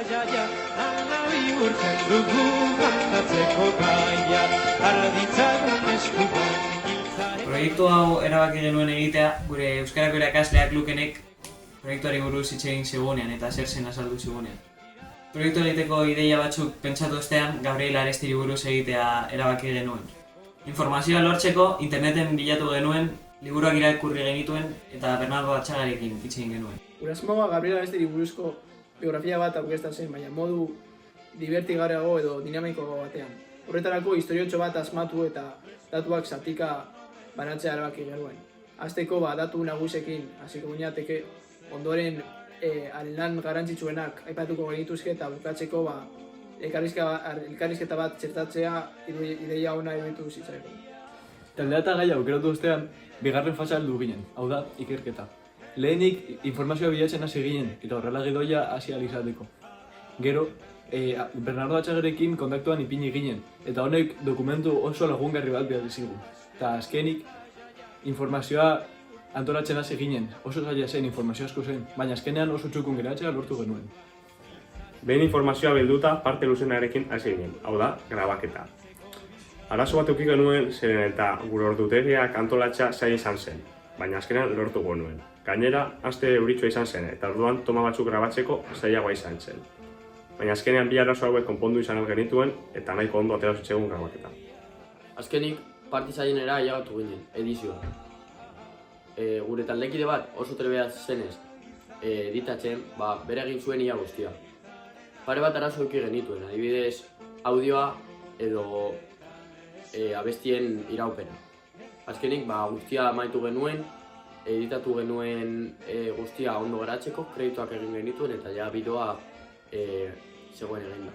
jaia, ana bihurtzen dugu kantatzeko gaia, arditzagun eskuban. Proiektu hau erabaki genuen egitea, gure Euskarako irakasleak Lukenek proiektuari buruz hitz egin zigunean eta zer zen azaldu zigunean. Proiektu egiteko ideia batzuk pentsatu ostean, Gabriel Arestiri buruz egitea erabaki genuen. Informazioa lortzeko interneten bilatu genuen, liburuak irakurri genituen eta Bernardo Atxagarekin hitz egin genuen. Gure asmoa Gabriel Arestiri buruzko biografia bat aurkezten zen, baina modu divertigarriago edo dinamikoago batean. Horretarako historiotxo bat asmatu eta datuak zatika banatzea erabaki genuen. Hasteko datu nagusiekin hasiko ginateke, ondoren lan garrantzitsuenak aipatuko genituzke eta bukatzeko elkarrizketa bat txertatzea ideia ona iruditu zitzaigun. Taldea eta gaia aukeratu ostean, bigarren fasea heldu ginen, hau da, ikerketa. Lehenik informazioa bilatzen hasi ginen eta horrela gidoia hasi ahal izateko. Gero, Bernardo Atxagarekin kontaktuan ipini ginen eta honek dokumentu oso lagungarri bat bidali zigun. Eta azkenik, informazioa antolatzen hasi ginen, oso zaila zen, informazio asko zen, baina azkenean oso txukun geratzea lortu genuen. Behin informazioa bilduta parte luzenarekin hasi ginen, hau da, grabaketa. Arazo bat eduki genuen zeren eta gure ordutegiak antolatzea zaila izan zen, baina azkenean lortu genuen. Gainera, aste euritsua izan zen eta orduan toma batzuk grabatzeko zailagoa izan zen. Baina azkenean bi arazo hauek konpondu izan genituen eta nahiko ondo atera zitzegun grabaketa. Azkenik, parti zailenera ailegatu ginen, edizioa. Gure taldekide bat oso trebea zenez editatzen, bere egin zuen ia guztia. Pare bat arazo eduki genituen, adibidez audioa edo abestien iraupena. Azkenik, guztia amaitu genuen, editatu genuen guztia ondo geratzeko, kredituak egin genituen eta ja bideoa zegoen eginda.